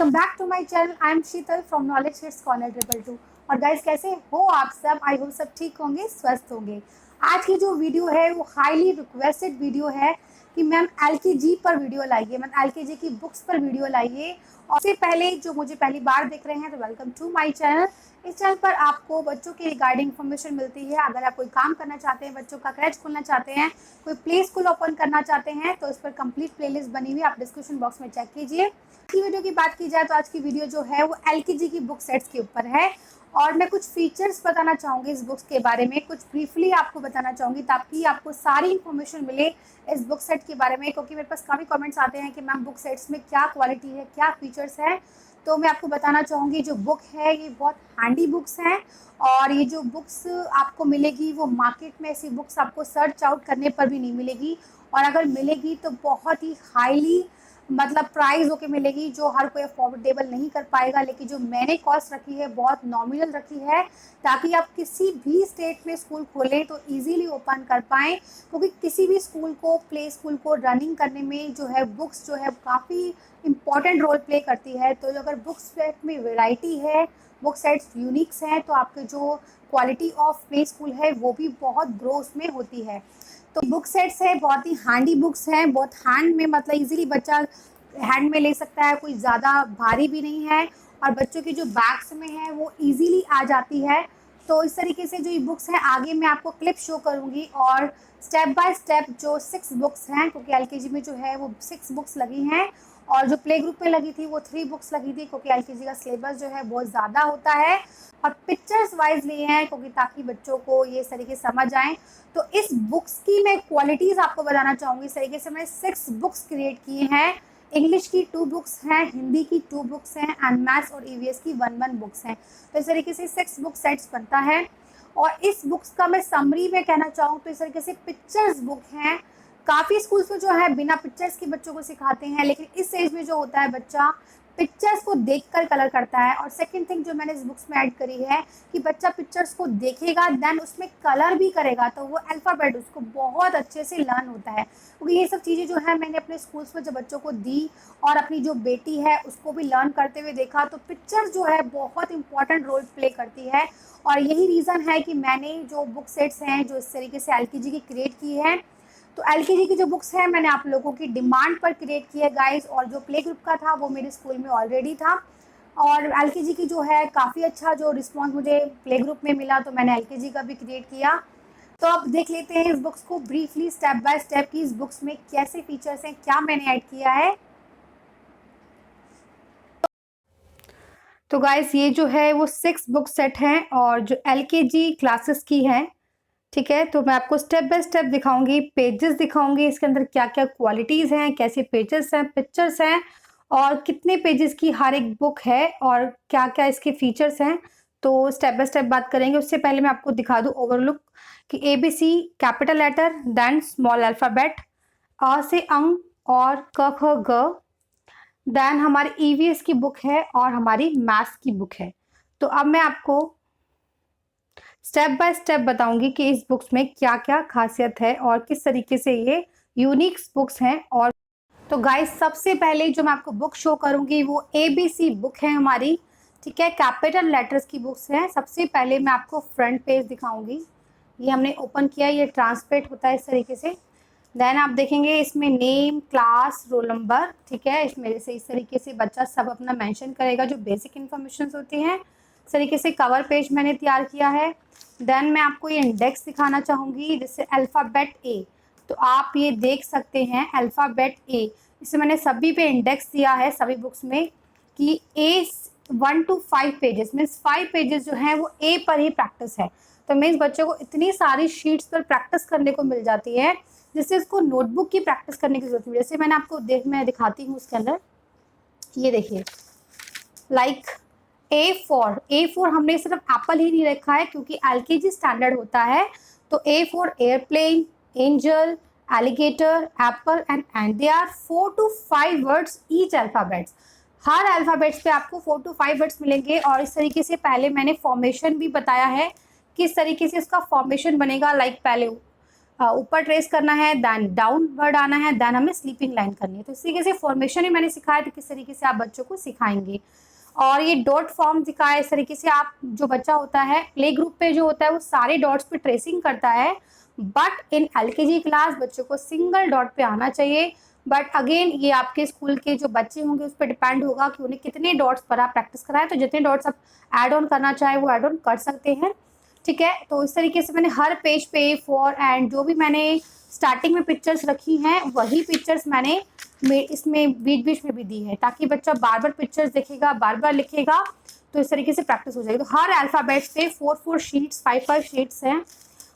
Welcome back to my channel. I am Sheetal from knowledge hits corner 222। और guys कैसे हो आप सब? आई होप सब ठीक होंगे, स्वस्थ होंगे। आज की जो वीडियो है वो हाईली रिक्वेस्टेड वीडियो है कि मैम एलकेजी पर वीडियो लाइए, मैम एलकेजी की बुक्स पर वीडियो लाइए। और उससे पहले जो मुझे पहली बार देख रहे हैं तो वेलकम टू माय चैनल। इस चैनल पर आपको बच्चों की रिगार्डिंग इन्फॉर्मेशन मिलती है। अगर आप कोई काम करना चाहते हैं, बच्चों का क्रैच खोलना चाहते हैं, कोई प्ले स्कूल ओपन करना चाहते हैं, तो इस पर कंप्लीट प्लेलिस्ट बनी हुई, आप डिस्क्रिप्शन बॉक्स में चेक कीजिए। की वीडियो की बात की जाए तो आज की वीडियो जो है वो एलकेजी की बुक सेट्स के ऊपर है और मैं कुछ फीचर्स बताना चाहूँगी इस बुक्स के बारे में, कुछ ब्रीफली आपको बताना चाहूँगी ताकि आपको सारी इन्फॉर्मेशन मिले इस बुक सेट के बारे में। क्योंकि मेरे पास काफ़ी कमेंट्स आते हैं कि मैम बुक सेट्स में क्या क्वालिटी है, क्या फीचर्स है। तो मैं आपको बताना चाहूँगी जो बुक है ये बहुत हैंडी बुक्स हैं और ये जो बुक्स आपको मिलेगी वो मार्केट में ऐसी बुक्स आपको सर्च आउट करने पर भी नहीं मिलेगी, और अगर मिलेगी तो बहुत ही हाईली मतलब प्राइस होके मिलेगी जो हर कोई अफोर्डेबल नहीं कर पाएगा। लेकिन जो मैंने कॉस्ट रखी है बहुत नॉमिनल रखी है ताकि आप किसी भी स्टेट में स्कूल खोलें तो इजीली ओपन कर पाएँ। क्योंकि किसी भी स्कूल को, प्ले स्कूल को रनिंग करने में जो है बुक्स जो है काफ़ी इम्पॉर्टेंट रोल प्ले करती है। तो अगर बुक सेट में वेराइटी है, बुक सेट्स यूनिक्स हैं, तो आपके जो क्वालिटी ऑफ प्ले स्कूल है वो भी बहुत ग्रो उसमें होती है। तो बुक सेट्स है बहुत ही हैंडी बुक्स हैं, बहुत हैंड में मतलब इजीली बच्चा हैंड में ले सकता है, कोई ज़्यादा भारी भी नहीं है और बच्चों की जो बैग्स में है वो इजीली आ जाती है। तो इस तरीके से जो ये बुक्स हैं आगे मैं आपको क्लिप शो करूँगी और स्टेप बाय स्टेप जो 6 बुक्स हैं, क्योंकि एलकेजी में जो है वो 6 बुक्स लगी हैं और जो प्ले ग्रुप में लगी थी वो 3 बुक्स लगी थी, क्योंकि एलकेजी का सिलेबस जो है बहुत ज़्यादा होता है। और पिक्चर्स वाइज लिए हैं क्योंकि ताकि बच्चों को ये तरीके समझ आएँ। तो इस बुक्स की मैं क्वालिटीज़ आपको बताना चाहूँगी। इस तरीके से मैंने 6 बुक्स क्रिएट किए हैं। इंग्लिश की 2 बुक्स हैं, हिंदी की 2 बुक्स हैं एंड मैथ्स और ईवीएस की 1 बुक्स हैं। तो इस तरीके से 6 बुक सेट्स बनता है। और इस बुक्स का मैं समरी में कहना चाहूँ तो इस तरीके से पिक्चर्स बुक हैं। काफ़ी स्कूल्स में जो है बिना पिक्चर्स के बच्चों को सिखाते हैं, लेकिन इस एज में जो होता है बच्चा पिक्चर्स को देखकर कलर करता है। और सेकंड थिंग जो मैंने इस बुक्स में ऐड करी है कि बच्चा पिक्चर्स को देखेगा देन उसमें कलर भी करेगा, तो वो अल्फ़ाबेट उसको बहुत अच्छे से लर्न होता है। क्योंकि ये सब चीज़ें जो है मैंने अपने स्कूल्स में जब बच्चों को दी और अपनी जो बेटी है उसको भी लर्न करते हुए देखा, तो पिक्चर्स जो है बहुत इंपॉर्टेंट रोल प्ले करती है। और यही रीज़न है कि मैंने जो बुक सेट्स हैं जो इस तरीके से एलकेजी की क्रिएट की है। तो एलकेजी की जो बुक्स हैं मैंने आप लोगों की डिमांड पर क्रिएट की है गाइस, और जो प्ले ग्रुप का था वो मेरे स्कूल में ऑलरेडी था और एलकेजी की जो है काफ़ी अच्छा जो रिस्पांस मुझे प्ले ग्रुप में मिला, तो मैंने एलकेजी का भी क्रिएट किया। तो अब देख लेते हैं इस बुक्स को ब्रीफली स्टेप बाय स्टेप की इस बुक्स में कैसे फीचर्स हैं, क्या मैंने ऐड किया है। तो गाइस ये जो है वो 6 बुक सेट हैं और जो एलकेजी क्लासेस की हैं, ठीक है। तो मैं आपको स्टेप बाय स्टेप दिखाऊंगी, पेजेस दिखाऊंगी, इसके अंदर क्या क्या क्वालिटीज़ हैं, कैसे पेजेस हैं, पिक्चर्स हैं और कितने पेजेस की हर एक बुक है और क्या क्या इसके फीचर्स हैं। तो स्टेप बाय स्टेप बात करेंगे। उससे पहले मैं आपको दिखा दूँ ओवरलुक कि ABC capital letter, then small alphabet, अ से अंग और क ख ग, देन हमारी EVS की बुक है और हमारी मैथ्स की बुक है। तो अब मैं आपको स्टेप बाय स्टेप बताऊंगी कि इस बुक्स में क्या क्या खासियत है और किस तरीके से ये यूनिक बुक्स हैं। और तो गाइस सबसे पहले जो मैं आपको बुक शो करूंगी वो ABC बुक है हमारी, ठीक है। कैपिटल लेटर्स की बुक्स हैं। सबसे पहले मैं आपको फ्रंट पेज दिखाऊंगी। ये हमने ओपन किया, ये ट्रांसपेरेंट होता है इस तरीके से। देन आप देखेंगे इसमें नेम, क्लास, रोल नंबर, ठीक है। इसमें से इस तरीके से बच्चा सब अपना मेंशन करेगा जो बेसिक इन्फॉर्मेशन होती हैं। इस तरीके से कवर पेज मैंने तैयार किया है। देन मैं आपको ये इंडेक्स दिखाना चाहूँगी जिससे अल्फ़ाबेट A, तो आप ये देख सकते हैं अल्फ़ाबेट A, इसे मैंने सभी पे इंडेक्स दिया है सभी बुक्स में कि A 1 to 5 pages means 5 pages जो हैं वो A पर ही प्रैक्टिस है। तो मीन्स बच्चों को इतनी सारी शीट्स पर प्रैक्टिस करने को मिल जाती है जिससे इसको नोटबुक की प्रैक्टिस करने की जरूरत नहीं। जैसे मैंने आपको मैं दिखाती हूँ उसके अंदर, ये देखिए लाइक A4 हमने सिर्फ एप्पल ही नहीं रखा है क्योंकि एलकेजी स्टैंडर्ड होता है। तो A for airplane, angel, alligator, apple and they are 4 to 5 words each alphabets. हर अल्फ़ाबेट्स पे आपको 4 to 5 वर्ड्स मिलेंगे। और इस तरीके से पहले मैंने फॉर्मेशन भी बताया है किस तरीके से इसका फॉर्मेशन बनेगा। लाइक पहले ऊपर ट्रेस करना है, देन डाउनवर्ड आना है, देन हमें स्लीपिंग लाइन करनी है। तो इस तरीके से फॉर्मेशन ही मैंने सिखाया था, किस तरीके से आप बच्चों को सिखाएंगे। और ये डॉट फॉर्म सिखाया इस तरीके से। आप जो बच्चा होता है प्ले ग्रुप पे जो होता है वो सारे डॉट्स पे ट्रेसिंग करता है, बट इन एलकेजी क्लास बच्चों को सिंगल डॉट पे आना चाहिए। बट अगेन ये आपके स्कूल के जो बच्चे होंगे उस पर डिपेंड होगा कि उन्हें कितने डॉट्स पर आप प्रैक्टिस कराएं। तो जितने डॉट्स आप ऐड ऑन करना चाहे वो ऐड ऑन कर सकते हैं, ठीक है। तो इस तरीके से मैंने हर पेज पे फॉर एंड जो भी मैंने स्टार्टिंग में पिक्चर्स रखी हैं वही पिक्चर्स मैंने इसमें बीच बीच में भी दी है, ताकि बच्चा बार बार पिक्चर्स देखेगा, बार बार लिखेगा, तो इस तरीके से प्रैक्टिस हो जाएगी। तो हर अल्फ़ाबेट्स पे 4 शीट्स, 5 शीट्स हैं।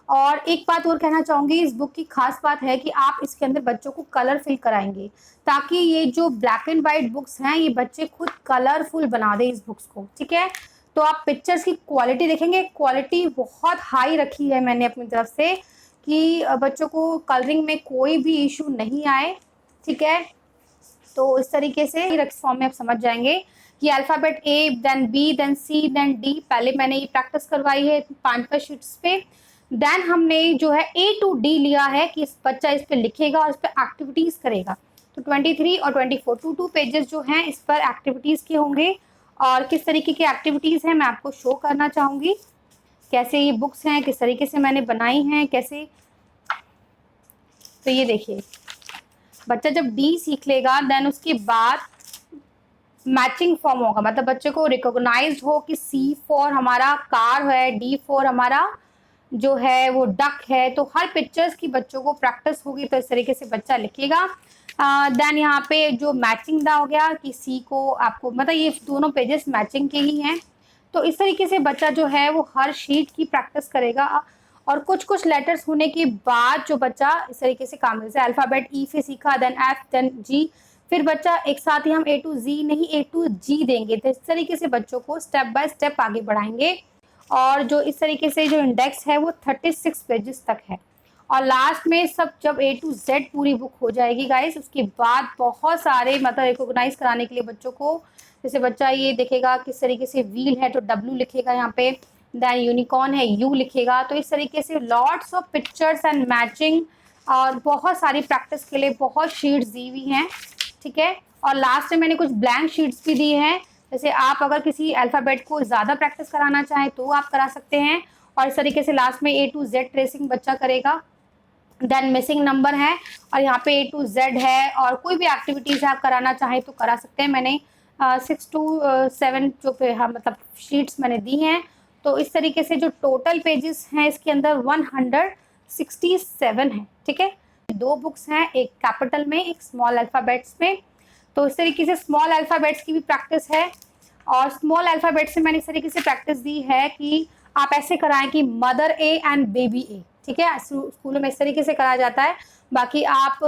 और एक बात और कहना चाहूँगी, इस बुक की खास बात है कि आप इसके अंदर बच्चों को कलर फिल कराएंगे, ताकि ये जो ब्लैक एंड वाइट बुक्स हैं ये बच्चे खुद कलरफुल बना दें इस बुक्स को, ठीक है। तो आप पिक्चर्स की क्वालिटी देखेंगे, क्वालिटी बहुत हाई रखी है मैंने अपनी तरफ से, कि बच्चों को कलरिंग में कोई भी इशू नहीं आए, ठीक है। तो इस तरीके से फॉर्म में आप समझ जाएंगे कि alphabet A, then B, then C, then D, पहले मैंने ये प्रैक्टिस करवाई है 5 शीट्स पे। देन हमने जो है ए टू डी लिया है कि इस बच्चा इस पे लिखेगा और इस पे एक्टिविटीज़ करेगा। तो 23 और 24 2 पेजेस जो हैं इस पर एक्टिविटीज़ के होंगे। और किस तरीके की एक्टिविटीज़ हैं मैं आपको शो करना चाहूँगी, कैसे ये बुक्स हैं, किस तरीके से मैंने बनाई हैं, कैसे। तो ये देखिए, बच्चा जब डी सीख लेगा देन उसके बाद मैचिंग फॉर्म होगा, मतलब बच्चे को रिकॉग्नाइज हो कि सी फॉर हमारा कार है, डी फॉर हमारा जो है वो डक है। तो हर पिक्चर्स की बच्चों को प्रैक्टिस होगी, तो इस तरीके से बच्चा लिखेगा। देन यहाँ पे जो मैचिंग दा हो गया कि सी को आपको, मतलब ये दोनों पेजेस मैचिंग के ही हैं। तो इस तरीके से बच्चा जो है वो हर शीट की प्रैक्टिस करेगा। और कुछ कुछ लेटर्स होने के बाद जो बच्चा इस तरीके से काम, जैसे अल्फ़ाबेट ई से सीखा, देन एफ, देन जी, फिर बच्चा एक साथ ही हम ए टू जी नहीं ए टू जी देंगे। तो इस तरीके से बच्चों को स्टेप बाय स्टेप आगे बढ़ाएंगे। और जो इस तरीके से जो इंडेक्स है वो 36 पेजेस तक है। और लास्ट में सब जब ए टू जेड पूरी बुक हो जाएगी गाइस, उसके बाद बहुत सारे मतलब रिकॉग्नाइज कराने के लिए बच्चों को, जैसे बच्चा ये देखेगा किस तरीके से व्हील है तो डब्ल्यू लिखेगा यहाँ पे, देन यूनिकॉर्न है यू लिखेगा। तो इस तरीके से lots of pictures and matching और बहुत सारी प्रैक्टिस के लिए बहुत शीट्स दी हुई हैं, ठीक है। और लास्ट में मैंने कुछ ब्लैंक शीट्स भी दी हैं, जैसे आप अगर किसी अल्फ़ाबेट को ज़्यादा प्रैक्टिस कराना चाहें तो आप करा सकते हैं। और इस तरीके से लास्ट में ए टू जेड ट्रेसिंग बच्चा करेगा, देन मिसिंग नंबर है और यहाँ पे ए टू जेड है। और कोई भी एक्टिविटीज़ आप कराना चाहें तो करा सकते हैं। मैंने 6 to 7 जो पे हाँ मतलब शीट्स मैंने दी हैं। तो इस तरीके से जो टोटल पेजेस हैं इसके अंदर 167 है, ठीक है। 2 बुक्स हैं, एक कैपिटल में, एक स्मॉल अल्फ़ाबेट्स में। तो इस तरीके से स्मॉल अल्फ़ाबेट्स की भी प्रैक्टिस है। और स्मॉल अल्फ़ाबेट से मैंने इस तरीके से प्रैक्टिस दी है कि आप ऐसे कराएं कि मदर ए एंड बेबी ए, ठीक है। स्कूलों में इस तरीके से कराया जाता है, बाकी आप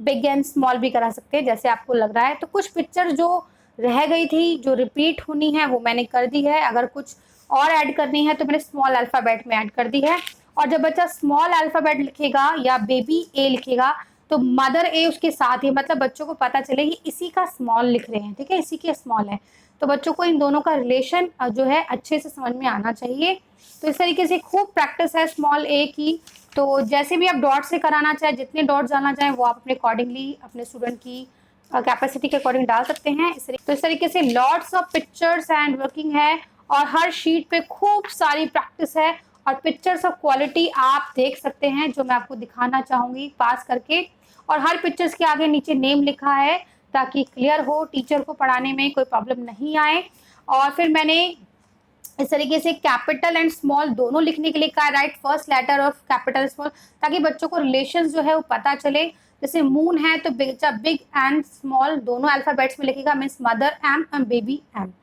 बिग एंड स्मॉल भी करा सकते हैं जैसे आपको लग रहा है। तो कुछ पिक्चर जो रह गई थी, जो रिपीट होनी है, वो मैंने कर दी है। अगर कुछ और ऐड करनी है तो मैंने स्मॉल अल्फ़ाबेट में ऐड कर दी है। और जब बच्चा स्मॉल अल्फ़ाबेट लिखेगा या बेबी ए लिखेगा तो मदर ए उसके साथ ही, मतलब बच्चों को पता चले कि इसी का स्मॉल लिख रहे हैं, ठीक है, इसी के स्मॉल है। तो बच्चों को इन दोनों का रिलेशन जो है अच्छे से समझ में आना चाहिए। तो इस तरीके से खूब प्रैक्टिस है स्मॉल ए की। तो जैसे भी आप डॉट से कराना चाहें, जितने डॉट्स डालना चाहें वो आप अपने अकॉर्डिंगली अपने स्टूडेंट की कैपेसिटी के अकॉर्डिंग डाल सकते हैं। तो इस तरीके से lots of pictures and working है और हर शीट पे खूब सारी प्रैक्टिस है। और पिक्चर्स ऑफ क्वालिटी आप देख सकते हैं जो मैं आपको दिखाना चाहूँगी पास करके। और हर पिक्चर्स के आगे नीचे नेम लिखा है ताकि क्लियर हो, टीचर को पढ़ाने में कोई प्रॉब्लम नहीं आए। और फिर मैंने इस तरीके से कैपिटल एंड स्मॉल दोनों लिखने के लिए कहा, right first letter of capital small, ताकि बच्चों को रिलेशन जो है वो पता चले। जैसे मून है तो बिग एंड स्मॉल दोनों अल्फ़ाबेट्स में लिखेगा, means mother M and baby M.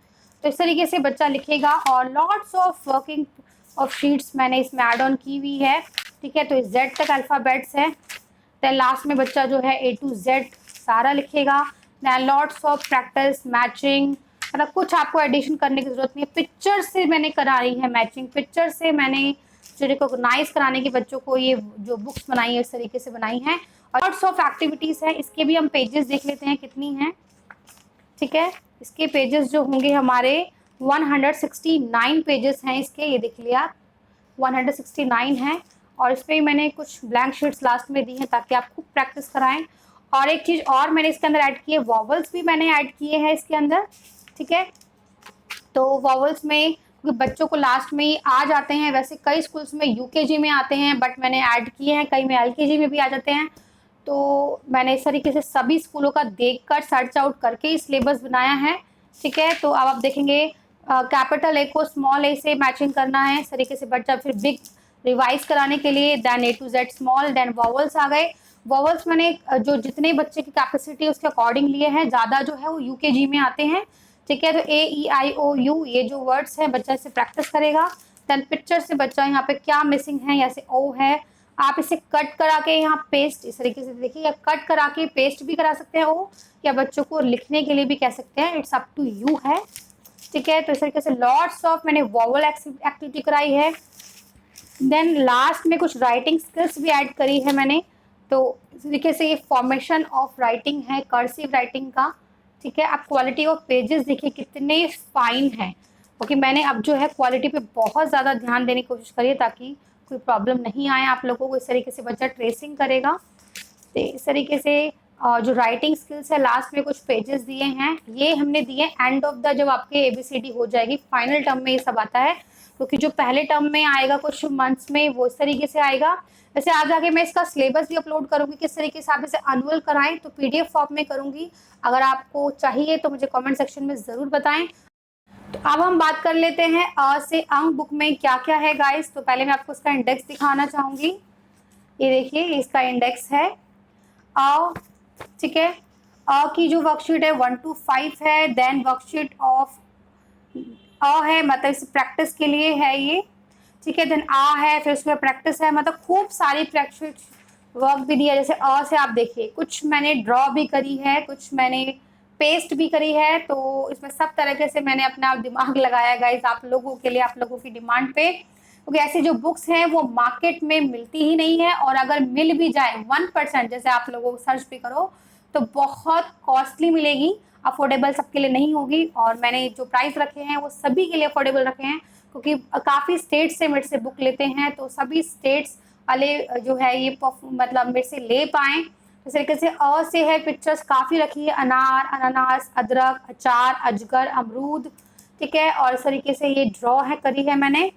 तो इस तरीके से बच्चा लिखेगा। और lots of working of sheets मैंने इसमें ऐड ऑन की हुई है, ठीक है। तो जेड तक अल्फ़ाबेट्स है। देन लास्ट में बच्चा जो है ए टू जेड सारा लिखेगा। Then lots of practice matching, मतलब कुछ आपको एडिशन करने की ज़रूरत नहीं है। पिक्चर से मैंने कराई है मैचिंग, पिक्चर से मैंने जो रिकॉग्नाइज कराने के बच्चों को ये जो बुक्स बनाई है इस तरीके से बनाई हैं। और लॉट्स ऑफ एक्टिविटीज़ है, इसके भी हम पेजेस देख लेते हैं कितनी हैं, ठीक है। इसके पेजेस जो होंगे हमारे 169 पेजेस हैं इसके, ये देख लिया 169 है। और इसमें मैंने कुछ ब्लैंक शीट्स लास्ट में दी हैं ताकि आप खूब प्रैक्टिस कराएं। और एक चीज़ और मैंने इसके अंदर ऐड की है, वॉवल्स भी मैंने ऐड किए हैं इसके अंदर, ठीक है। तो वॉवल्स में बच्चों को लास्ट में ही आ जाते हैं, वैसे कई स्कूल्स में यूकेजी में आते हैं, बट मैंने ऐड किए हैं, कई में एलकेजी में भी आ जाते हैं। तो मैंने इस तरीके से सभी स्कूलों का देखकर सर्च आउट करके ही सिलेबस बनाया है, ठीक है। तो अब आप देखेंगे कैपिटल ए को स्मॉल ए से मैचिंग करना है इस तरीके से, बट जब फिर बिग रिवाइज कराने के लिए then A to Z small, then vowels आ गए। वॉवल्स मैंने जो जितने बच्चे की कैपेसिटी उसके अकॉर्डिंग लिए हैं, ज़्यादा जो है वो यूकेजी में आते हैं, ठीक है। तो ए ई आई ओ यू ये जो वर्ड्स हैं बच्चा इसे प्रैक्टिस करेगा। देन पिक्चर से बच्चा यहाँ पे क्या मिसिंग है, जैसे ओ है, आप इसे कट करा के यहाँ पेस्ट इस तरीके से देखिए, या कट करा के पेस्ट भी करा सकते हैं ओ, या बच्चों को लिखने के लिए भी कह सकते हैं, इट्स अप टू यू है, ठीक है। तो इस तरीके से लॉट्स ऑफ मैंने वॉवल एक्टिविटी कराई है। देन लास्ट में कुछ राइटिंग स्किल्स भी ऐड करी है मैंने। तो इस तरीके से ये फॉर्मेशन ऑफ राइटिंग है, कर्सिव राइटिंग का, ठीक है। आप क्वालिटी ऑफ पेजेस देखिए कितने फाइन हैं, क्योंकि मैंने अब जो है क्वालिटी पे बहुत ज़्यादा ध्यान देने की कोशिश करी है ताकि कोई प्रॉब्लम नहीं आए आप लोगों को। इस तरीके से बच्चा ट्रेसिंग करेगा। तो इस तरीके से जो राइटिंग स्किल्स है लास्ट में कुछ पेजेस दिए हैं, ये हमने दिए एंड ऑफ द, जब आपके ABCD हो जाएगी फाइनल टर्म में ये सब आता है, क्योंकि जो पहले टर्म में आएगा कुछ मंथ्स में वो इस तरीके से आएगा। वैसे आज आगे मैं इसका सिलेबस भी अपलोड करूंगी किस तरीके से आप इसे एनुअल कराएं, तो PDF फॉर्म में करूंगी। अगर आपको चाहिए तो मुझे कमेंट सेक्शन में ज़रूर बताएं। तो अब हम बात कर लेते हैं अ से अंक बुक में क्या क्या है गाइस। तो पहले मैं आपको इसका इंडेक्स दिखाना चाहूँगी। ये देखिए इसका इंडेक्स है अ, ठीक है। अ की जो वर्कशीट है 1 to 5 है। देन वर्कशीट ऑफ अ है, मतलब इस प्रैक्टिस के लिए है ये, ठीक है। देन आ है, फिर उसमें प्रैक्टिस है, मतलब खूब सारी प्रैक्टिस वर्क भी दिया। जैसे अ से आप देखिए कुछ मैंने ड्रॉ भी करी है, कुछ मैंने पेस्ट भी करी है। तो इसमें सब तरीके से मैंने अपना दिमाग लगाया गाइस आप लोगों के लिए, आप लोगों की डिमांड पे, क्योंकि ऐसी जो बुक्स हैं वो मार्केट में मिलती ही नहीं है, और अगर मिल भी जाए 1%, जैसे आप लोगों को सर्च भी करो तो बहुत कॉस्टली मिलेगी, अफोर्डेबल सबके लिए नहीं होगी। और मैंने जो प्राइस रखे हैं वो सभी के लिए अफोर्डेबल रखे हैं, क्योंकि काफ़ी स्टेट से मेरे से बुक लेते हैं, तो सभी स्टेट्स वाले जो है ये मतलब मेरे से ले पाएँ। इस तरीके से अ से है पिक्चर्स काफ़ी रखी है, अनार, अनानास, अदरक, अचार, अजगर, अमरूद, ठीक है। और इस तरीके से ये ड्रॉ है करी है मैंने।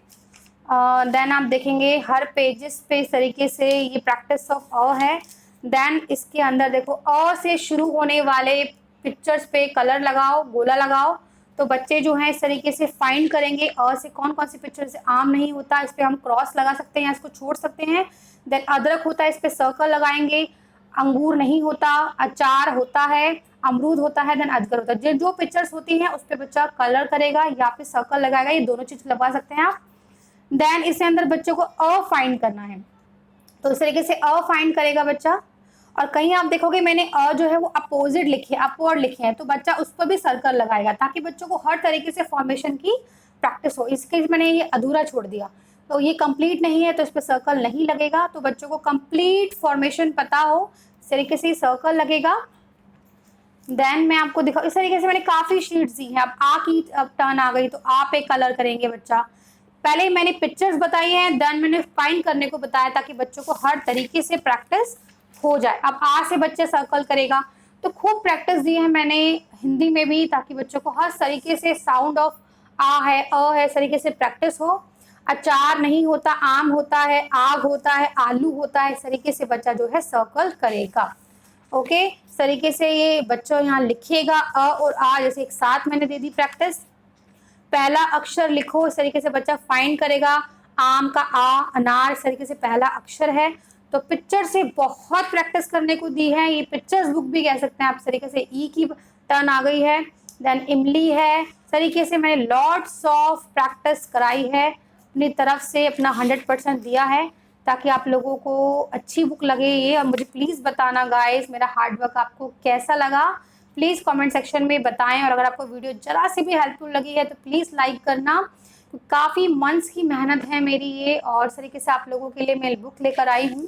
देन आप देखेंगे हर पेजेस पे इस तरीके से ये प्रैक्टिस ऑफ अ है। देन इसके अंदर देखो अ से शुरू होने वाले पिक्चर्स पे कलर लगाओ, गोला लगाओ। तो बच्चे जो हैं इस तरीके से फाइंड करेंगे अ से कौन कौन सी पिक्चर से आम नहीं होता, इस पर हम क्रॉस लगा सकते हैं, इसको छोड़ सकते हैं। देन अदरक होता है, इस पर सर्कल लगाएंगे। अंगूर नहीं होता, अचार होता है, अमरूद होता है, देन अजगर होता है। जो पिक्चर्स होती हैं उस पर बच्चा कलर करेगा या फिर सर्कल लगाएगा, ये दोनों चीज़ लगा सकते हैं आप। देन इसके अंदर बच्चों को अ फाइंड करना है, तो इस तरीके से अ फाइंड करेगा बच्चा। और कहीं आप देखोगे मैंने अ जो है वो अपोजिट लिखे, अपवर्ड लिखे हैं, तो बच्चा उस पर भी सर्कल लगाएगा ताकि बच्चों को हर तरीके से फॉर्मेशन की प्रैक्टिस हो। इसके मैंने ये अधूरा छोड़ दिया, तो ये कंप्लीट नहीं है तो इस पर सर्कल नहीं लगेगा। तो बच्चों को कंप्लीट फॉर्मेशन पता हो इस तरीके से सर्कल लगेगा। देन मैं आपको दिखाऊँ, इस तरीके से मैंने काफ़ी शीट्स दी हैं। अब आ की अब टर्न आ गई, तो आ पे कलर करेंगे बच्चा। पहले मैंने पिक्चर्स बताई हैं, देन मैंने फाइंड करने को बताया ताकि बच्चों को हर तरीके से प्रैक्टिस हो जाए। अब आ से बच्चे सर्कल करेगा, तो खूब प्रैक्टिस दी है मैंने हिंदी में भी, ताकि बच्चों को हर तरीके से साउंड ऑफ आ है, अ है, इस तरीके से प्रैक्टिस हो। अचार नहीं होता, आम होता है, आग होता है, आलू होता है, इस तरीके से बच्चा जो है सर्कल करेगा। ओके, इस तरीके से ये बच्चों यहाँ लिखिएगा अ और आ जैसे एक साथ मैंने दे दी प्रैक्टिस। पहला अक्षर लिखो, इस तरीके से बच्चा फाइंड करेगा। आम का आ, अनार, इस तरीके से पहला अक्षर है। तो पिक्चर से बहुत प्रैक्टिस करने को दी है, ये पिक्चर्स बुक भी कह सकते हैं आप। इस तरीके से ई की टर्न आ गई है। देन इमली है। इस तरीके से मैंने लॉट्स ऑफ प्रैक्टिस कराई है, अपनी तरफ से अपना 100% दिया है ताकि आप लोगों को अच्छी बुक लगे ये। और मुझे प्लीज़ बताना गाइस मेरा हार्ड वर्क आपको कैसा लगा, प्लीज़ कमेंट सेक्शन में बताएं। और अगर आपको वीडियो ज़रा सी भी हेल्पफुल लगी है तो प्लीज़ लाइक करना। तो काफ़ी मंथ्स की मेहनत है मेरी ये, और इस तरीके से आप लोगों के लिए मैं बुक लेकर आई हूँ।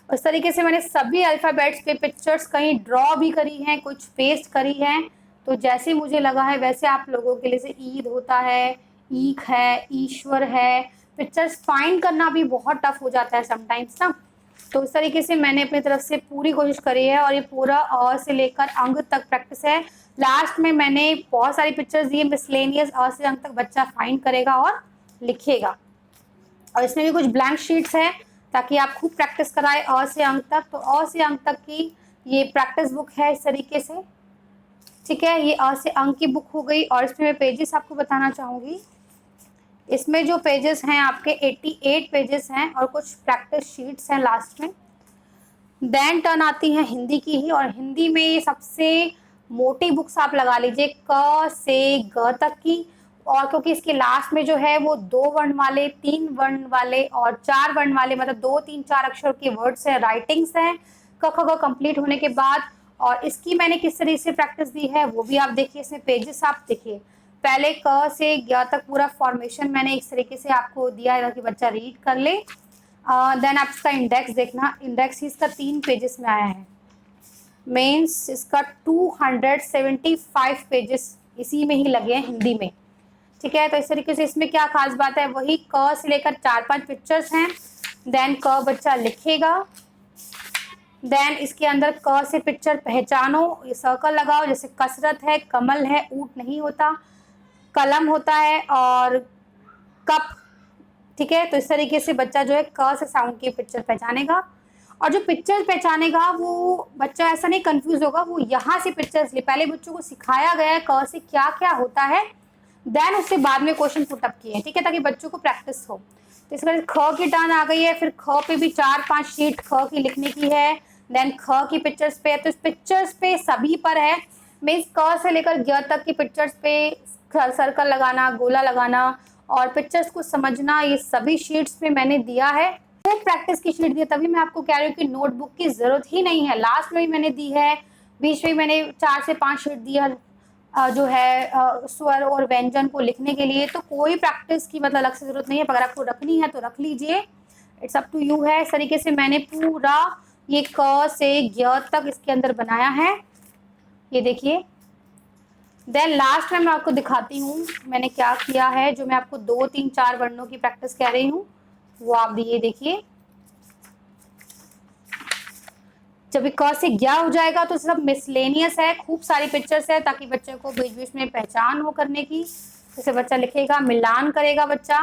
उस तरीके से मैंने सभी अल्फ़ाबेट्स पे पिक्चर्स कहीं ड्रॉ भी करी हैं, कुछ पेस्ट करी हैं। तो जैसे मुझे लगा है वैसे आप लोगों के लिए, से ईद होता है, ईख है, ईश्वर है, पिक्चर्स फाइंड करना भी बहुत टफ हो जाता है समटाइम्स ना। तो इस तरीके से मैंने अपनी तरफ से पूरी कोशिश करी है और ये पूरा अ से लेकर अंग तक प्रैक्टिस है। लास्ट में मैंने बहुत सारी पिक्चर्स दिए मिसलेनियस, अ से अंग तक बच्चा फाइंड करेगा और लिखेगा। और इसमें भी कुछ ब्लैंक शीट्स हैं ताकि आप खूब प्रैक्टिस कराएं अ से अंग तक। तो अ से अंग तक की ये प्रैक्टिस बुक है इस तरीके से, ठीक है। ये अ से अंग की बुक हो गई और इसमें मैं पेजेस आपको बताना चाहूँगी। इसमें जो पेजेस हैं आपके 88 पेजेस हैं और कुछ प्रैक्टिस शीट्स हैं लास्ट में। देन टर्न आती है हिंदी की ही, और हिंदी में ये सबसे मोटी बुक्स आप लगा लीजिए क से ग तक की। और क्योंकि इसके लास्ट में जो है वो 2 वर्ण वाले, 3 वर्ण वाले और 4 वर्ण वाले, मतलब 2 3 4 अक्षर के वर्ड्स हैं, राइटिंग्स हैं क ख ग कंप्लीट होने के बाद। और इसकी मैंने किस तरीके से प्रैक्टिस दी है वो भी आप देखिए। इसमें पेजेस आप देखिए, पहले क से ग तक पूरा फॉर्मेशन मैंने इस तरीके से आपको दिया है ताकि बच्चा रीड कर ले। देन आप इसका इंडेक्स देखना, इंडेक्स ही इसका 3 पेजेस में आया है। मीन्स इसका 275 पेजेस इसी में ही लगे हैं हिंदी में, ठीक है। तो इस तरीके से इसमें क्या खास बात है, वही क से लेकर 4-5 पिक्चर्स हैं। देन क बच्चा लिखेगा। देन इसके अंदर क से पिक्चर पहचानो, ये सर्कल लगाओ, जैसे कसरत है, कमल है, ऊंट नहीं होता, कलम होता है और कप, ठीक है। तो इस तरीके से बच्चा जो है क से साउंड की पिक्चर पहचानेगा। और जो पिक्चर पहचानेगा वो बच्चा ऐसा नहीं कंफ्यूज होगा, वो यहाँ से पिक्चर्स ले, पहले बच्चों को सिखाया गया है क से क्या क्या होता है, देन उससे बाद में क्वेश्चन पुटअप किए हैं, ठीक है, ताकि बच्चों को प्रैक्टिस हो। तो इसके बाद ख की टर्न आ गई है, फिर ख पे भी 4-5 शीट ख की लिखने की है। देन ख की पिक्चर्स पे है, तो इस पिक्चर्स पे सभी पर है। मीन्स क से लेकर ग तक की पिक्चर्स पे सर्कल लगाना, गोला लगाना और पिक्चर्स को समझना, ये सभी शीट्स पे मैंने दिया है। तो प्रैक्टिस की शीट दी है, तभी मैं आपको कह रही हूँ कि नोटबुक की जरूरत ही नहीं है। लास्ट में भी मैंने दी है, बीच में मैंने 4 से 5 शीट दी है जो है स्वर और व्यंजन को लिखने के लिए। तो कोई प्रैक्टिस की मतलब अलग से जरूरत नहीं है, अगर आपको रखनी है तो रख लीजिए, इट्स अप टू यू है। इस तरीके से मैंने पूरा ये क से ग तक इसके अंदर बनाया है, ये देखिए। देन लास्ट में मैं आपको दिखाती हूँ मैंने क्या किया है, जो मैं आपको 2 3 4 वर्णों की प्रैक्टिस कह रही हूँ वो आप ये देखिए। जब ये क से क्या हो जाएगा तो सब मिसलेनियस है, खूब सारी पिक्चर्स है ताकि बच्चे को बीच बीच में पहचान हो करने की। जैसे बच्चा लिखेगा, मिलान करेगा बच्चा।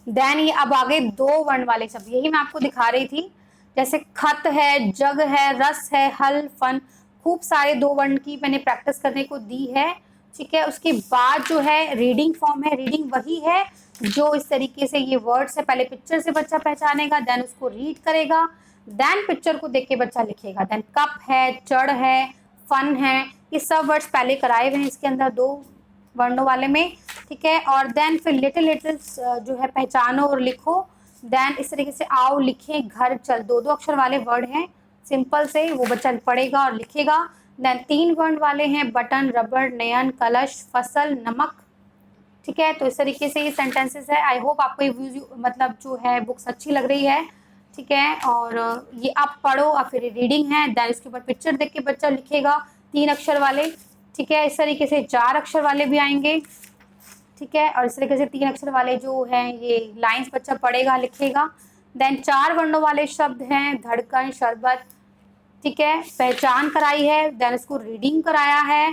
देन ये अब आगे 2 वर्ण वाले शब्द, यही मैं आपको दिखा रही थी। जैसे खत है, जग है, रस है, हल, फन, खूब सारे 2 वर्ण की मैंने प्रैक्टिस करने को दी है, ठीक है। उसके बाद जो है रीडिंग फॉर्म है, रीडिंग वही है जो इस तरीके से ये वर्ड्स है, पहले पिक्चर से बच्चा पहचानेगा, देन उसको रीड करेगा, देन पिक्चर को देख के बच्चा लिखेगा। देन कप है, चढ़ है, फन है, ये सब वर्ड्स पहले कराए हुए हैं इसके अंदर 2 वर्णों वाले में, ठीक है। और देन फिर लिटिल लिटिल जो है पहचानो और लिखो। देन इस तरीके से आओ, लिखें, घर, चल, 2-2 अक्षर वाले वर्ड हैं, सिंपल से वो बच्चा पढ़ेगा और लिखेगा। देन 3 वर्ण वाले हैं, बटन, रबड़, नयन, कलश, फसल, नमक, ठीक है। तो इस तरीके से ये सेंटेंसेस है। आई होप आपको ये मतलब जो है बुक्स अच्छी लग रही है, ठीक है। और ये आप पढ़ो और फिर रीडिंग है, देन इसके ऊपर पिक्चर देख के बच्चा लिखेगा 3 अक्षर वाले, ठीक है। इस तरीके से 4 अक्षर वाले भी आएंगे, ठीक है। और इस तरीके से 3 अक्षर वाले जो हैं ये लाइंस बच्चा पढ़ेगा, लिखेगा। देन 4 वर्णों वाले शब्द हैं, धड़कन, शरबत, ठीक है, पहचान कराई है, देन इसको रीडिंग कराया है,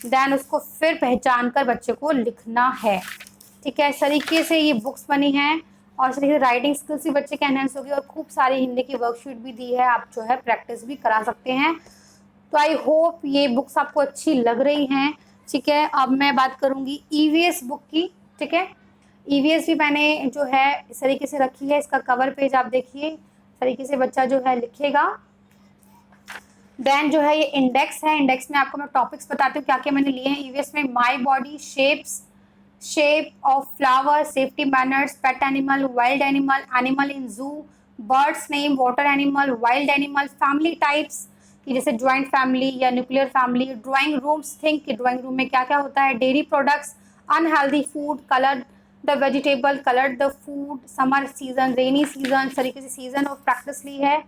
देन उसको फिर पहचान कर बच्चे को लिखना है, ठीक है। इस तरीके से ये बुक्स बनी हैं और इस तरीके से राइटिंग स्किल्स भी बच्चे के एनहेंस होगी और खूब सारी हिंदी की वर्कशीट भी दी है, आप जो है प्रैक्टिस भी करा सकते हैं। तो आई होप ये बुक्स आपको अच्छी लग रही हैं, ठीक है। अब मैं बात करूँगी ईवीएस बुक की, ठीक है। ईवीएस भी मैंने जो है इस तरीके से रखी है, इसका कवर पेज आप देखिए, इस तरीके से बच्चा जो है लिखेगा। देन जो है ये इंडेक्स है, इंडेक्स में आपको मैं टॉपिक्स बताती हूँ क्या क्या मैंने लिए हैं ईवीएस में। My body, shapes, shape of flower, safety manners, pet animal, wild animal, animal in zoo, birds name, water animal, wild animal, family types कि जैसे ज्वाइंट फैमिली या nuclear family, drawing rooms, think कि drawing room में क्या क्या होता है, dairy products, unhealthy food, colour the vegetable, colour the food, summer season, rainy season, इस तरीके से सीजन ऑफ प्रैक्टिस ली है।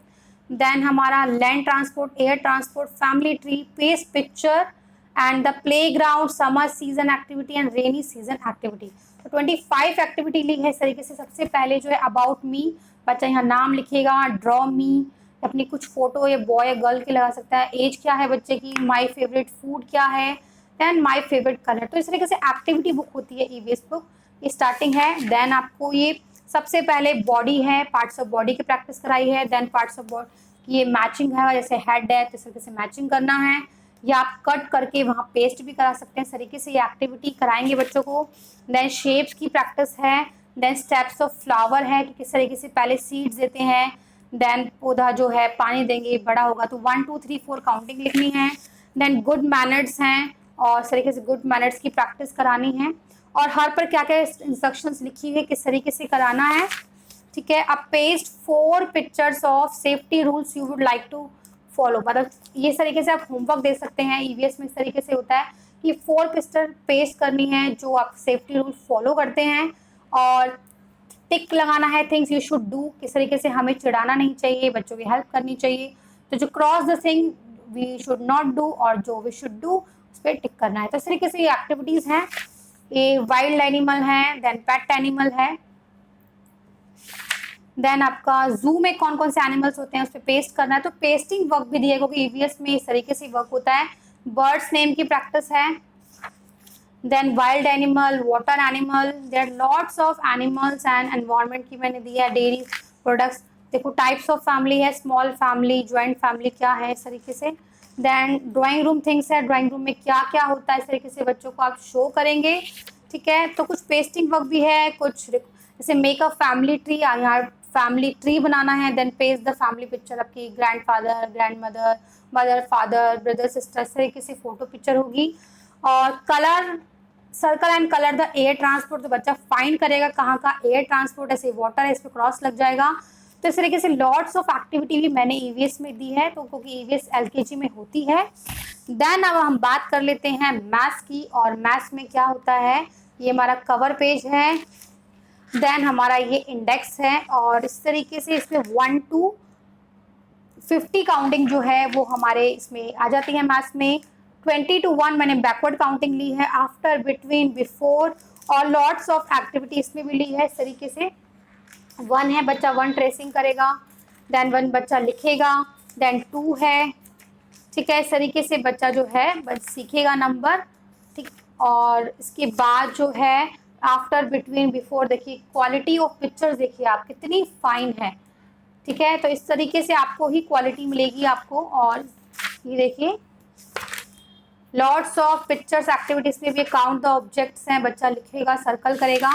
देन हमारा land transport, air transport, family tree, paste picture and the play ground, summer season activity and rainy season activity. तो 25 activity ली है इस तरीके से। सबसे पहले जो है अबाउट मी, बच्चा यहाँ नाम लिखेगा, ड्रॉ मी, अपनी कुछ फोटो या बॉय या गर्ल की लगा सकता है, एज क्या है बच्चे की, माय फेवरेट फूड क्या है, देन माय फेवरेट कलर। तो इस तरीके से एक्टिविटी बुक होती है ईवीएस बुक, ये स्टार्टिंग है। देन आपको ये सबसे पहले बॉडी है, पार्ट्स ऑफ बॉडी की प्रैक्टिस कराई है। देन पार्ट्स ऑफ बॉडी ये मैचिंग है, जैसे हेड है तो इस तरीके से मैचिंग करना है, या आप कट करके वहाँ पेस्ट भी करा सकते हैं। इस तरीके से ये एक्टिविटी कराएंगे बच्चों को। देन शेप्स की प्रैक्टिस है। देन स्टेप्स ऑफ फ्लावर है कि किस तरीके से पहले सीड्स देते हैं, देन पौधा जो है पानी देंगे, बड़ा होगा तो 1 2 3 4 काउंटिंग लिखनी है। देन गुड मैनर्स हैं, और इस तरीके से गुड मैनर्स की प्रैक्टिस करानी है। और हर पर क्या क्या इंस्ट्रक्शंस लिखी हुई है, किस तरीके से कराना है, ठीक है। अब paste 4 pictures of safety rules you would like to follow, मतलब ये तरीके से आप होमवर्क दे सकते हैं। ईवीएस में इस तरीके से होता है कि 4 पिक्चर पेस्ट करनी है जो आप सेफ्टी रूल फॉलो करते हैं, और टिक लगाना है थिंग्स यू शुड डू, किस तरीके से हमें चिढ़ाना नहीं चाहिए, बच्चों की हेल्प करनी चाहिए। तो जो cross the thing we should not do और जो वी शुड डू उस पर टिक करना है। तो इस तरीके से ये एक्टिविटीज़ हैं। ये वाइल्ड एनिमल है, देन पेट एनिमल है, देन आपका जू में कौन कौन से एनिमल्स होते हैं उस पर पेस्ट करना है। तो पेस्टिंग वर्क भी दिया, क्योंकि ईवीएस में इस तरीके से वर्क होता है। बर्ड्स नेम की प्रैक्टिस है, then wild animal, water animal, there lots of animals and environment की मैंने दिया है। डेयरी प्रोडक्ट्स, देखो टाइप्स ऑफ फैमिली है, स्मॉल फैमिली, ज्वाइंट फैमिली क्या है इस तरीके से। देन ड्राइंग रूम थिंग्स है, ड्राइंग रूम में क्या क्या होता है इस तरीके से बच्चों को आप शो करेंगे, ठीक है। तो कुछ पेस्टिंग वर्क भी है, कुछ जैसे मेक अ फैमिली ट्री, यहाँ फैमिली ट्री बनाना है। Then paste the family picture, आपकी grandfather, grandmother, mother, father, brother, sister, इस तरीके से फोटो पिक्चर होगी। और colour, circle and colour the air transport, तो बच्चा फाइंड करेगा कहाँ का एयर ट्रांसपोर्ट, ऐसे वाटर है इस पर क्रॉस लग जाएगा। तो इस तरीके से लॉट्स ऑफ एक्टिविटी भी मैंने ईवीएस में दी है, तो क्योंकि ईवीएस एलकेजी में होती है। देन अब हम बात कर लेते हैं मैथ्स की, और मैथ्स में क्या होता है, ये हमारा कवर पेज है, देन हमारा ये इंडेक्स है, और इस तरीके से इसमें 1 to 50 काउंटिंग जो है वो हमारे इसमें आ जाती है। मैथ्स में 20 to 1 मैंने बैकवर्ड काउंटिंग ली है, आफ्टर, बिटवीन, बिफोर, और लॉट्स ऑफ एक्टिविटी इसमें भी ली है इस तरीके से। 1 है, बच्चा 1 ट्रेसिंग करेगा, देन 1 बच्चा लिखेगा, देन 2 है, ठीक है। इस तरीके से बच्चा जो है बस सीखेगा नंबर, ठीक। और इसके बाद जो है आफ्टर, बिटवीन, बिफोर, देखिए क्वालिटी ऑफ पिक्चर्स देखिए आप कितनी फाइन है, ठीक है। तो इस तरीके से आपको ही क्वालिटी मिलेगी आपको। और ये देखिए लॉट्स ऑफ पिक्चर्स एक्टिविटीज में भी काउंट द ऑब्जेक्ट्स हैं, बच्चा लिखेगा, सर्कल करेगा।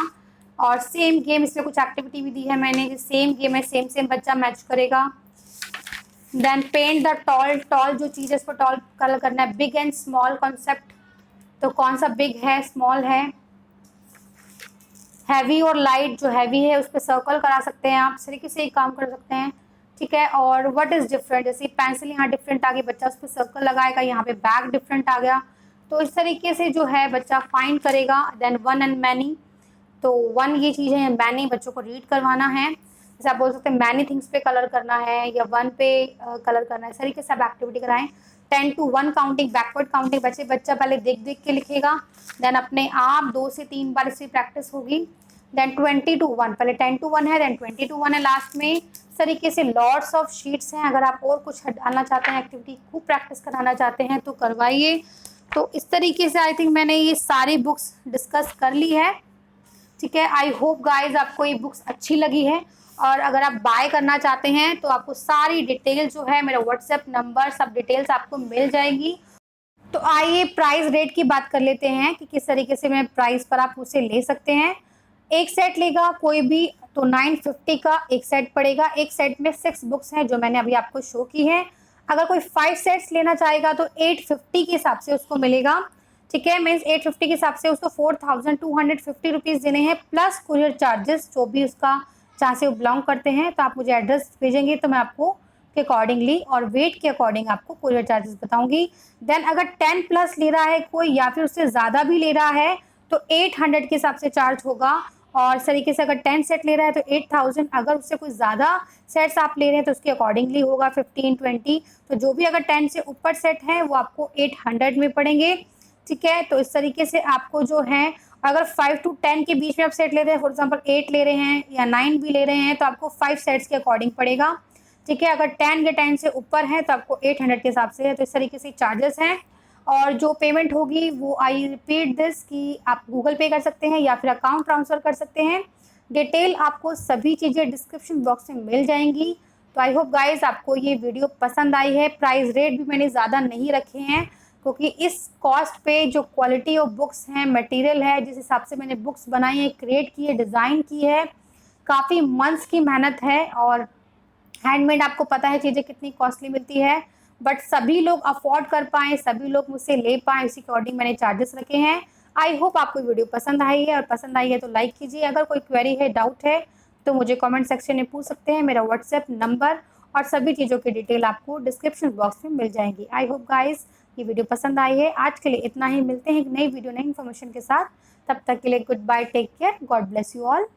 और सेम गेम, इसमें कुछ एक्टिविटी भी दी है मैंने, सेम गेम है, सेम सेम बच्चा मैच करेगा। Then paint the tall, tall जो चीज़ है इस पर टॉल कलर करना है। बिग एंड स्मॉल कॉन्सेप्ट, तो कौन सा बिग है, स्मॉल है। हैवी और लाइट, जो हैवी है उस पर सर्कल करा सकते हैं आप, इस तरीके से एक काम कर सकते हैं, ठीक है। और व्हाट इज़ डिफरेंट, जैसे पेंसिल यहाँ डिफरेंट आ गई, बच्चा उस पर सर्कल लगाएगा, यहाँ पे बैग डिफरेंट आ गया, तो इस तरीके से जो है बच्चा फाइंड करेगा। देन 1 एंड मैनी, तो 1 ये चीज़ है, मैनी बच्चों को रीड करवाना है, जैसे आप बोल सकते हैं मैनी थिंग्स पे कलर करना है, या 1 पे कलर करना है, इस तरीके से आप एक्टिविटी कराएं। 10 to 1 काउंटिंग, बैकवर्ड काउंटिंग, बच्चा पहले देख देख के लिखेगा, देन अपने आप 2 से 3 बार इसकी प्रैक्टिस होगी। देन 20 to 1, पहले 10 to 1 है, देन 20 to 1 है लास्ट में। इस तरीके से लॉट्स ऑफ शीट्स हैं, अगर आप और कुछ डालना चाहते हैं, एक्टिविटी खूब प्रैक्टिस कराना चाहते हैं तो करवाइए। तो इस तरीके से आई थिंक मैंने ये सारी बुक्स डिस्कस कर ली है, ठीक है। आई होप गाइज आपको ये बुक्स अच्छी लगी है, और अगर आप बाय करना चाहते हैं तो आपको सारी डिटेल जो है, मेरा व्हाट्सएप नंबर, सब डिटेल्स आपको मिल जाएगी। तो आइए प्राइस रेट की बात कर लेते हैं कि किस तरीके से मैं प्राइस पर आप उसे ले सकते हैं। एक सेट लेगा कोई भी तो 950 का एक सेट पड़ेगा। एक सेट में 6 बुक्स हैं जो मैंने अभी आपको शो की है। अगर कोई 5 सेट्स लेना चाहेगा तो 850 के हिसाब से उसको मिलेगा, ठीक है। मीन्स 850 के हिसाब से उसको 4250 रुपीज़ देने हैं, प्लस कुरियर चार्जेस जो भी उसका जहाँ से वो बिलोंग करते हैं। तो आप मुझे एड्रेस भेजेंगे तो मैं आपको के अकॉर्डिंगली और वेट के अकॉर्डिंग आपको कुरियर चार्जेस बताऊंगी। देन अगर 10 प्लस ले रहा है कोई, या फिर उससे ज़्यादा भी ले रहा है तो 800 के हिसाब से चार्ज होगा। और इस तरीके से अगर 10 सेट ले रहा है तो 8000, अगर उससे कोई ज़्यादा सेट्स आप ले रहे हैं तो उसके अकॉर्डिंगली होगा 15, 20। तो जो भी अगर 10 से ऊपर सेट है वो आपको 800 में पड़ेंगे, ठीक है। तो इस तरीके से आपको जो है, अगर 5 टू 10 के बीच में आप सेट लेते हैं, फॉर एग्जांपल 8 ले रहे हैं या 9 भी ले रहे हैं, तो आपको 5 सेट्स के अकॉर्डिंग पड़ेगा। ठीक है, अगर 10 के 10 से ऊपर है तो आपको 800 के हिसाब से है। तो इस तरीके से चार्जेस हैं। और जो पेमेंट होगी वो, आई रिपीट दिस, कि आप गूगल पे कर सकते हैं या फिर अकाउंट ट्रांसफ़र कर सकते हैं। डिटेल आपको सभी चीज़ें डिस्क्रिप्शन बॉक्स में मिल जाएंगी। तो आई होप गाइज आपको ये वीडियो पसंद आई है। प्राइस रेट भी मैंने ज़्यादा नहीं रखे हैं, क्योंकि इस कॉस्ट पे जो क्वालिटी ऑफ बुक्स हैं, मटेरियल है, जिस हिसाब से मैंने बुक्स बनाई है, क्रिएट की है, डिज़ाइन की है, काफ़ी मंथ्स की मेहनत है। और हैंडमेड आपको पता है चीज़ें कितनी कॉस्टली मिलती है, बट सभी लोग अफोर्ड कर पाएँ, सभी लोग मुझसे ले पाएँ, उसी के अकॉर्डिंग मैंने चार्जेस रखे हैं। आई होप आपको वीडियो पसंद आई है, और पसंद आई है तो लाइक कीजिए। अगर कोई क्वेरी है, डाउट है, तो मुझे कमेंट सेक्शन में पूछ सकते हैं। मेरा व्हाट्सएप नंबर और सभी चीज़ों की डिटेल आपको डिस्क्रिप्शन बॉक्स में मिल जाएंगी। आई होप गाइस ये वीडियो पसंद आई है। आज के लिए इतना ही, मिलते हैं एक नई वीडियो, नई इन्फॉर्मेशन के साथ। तब तक के लिए goodbye, take care, God bless you all.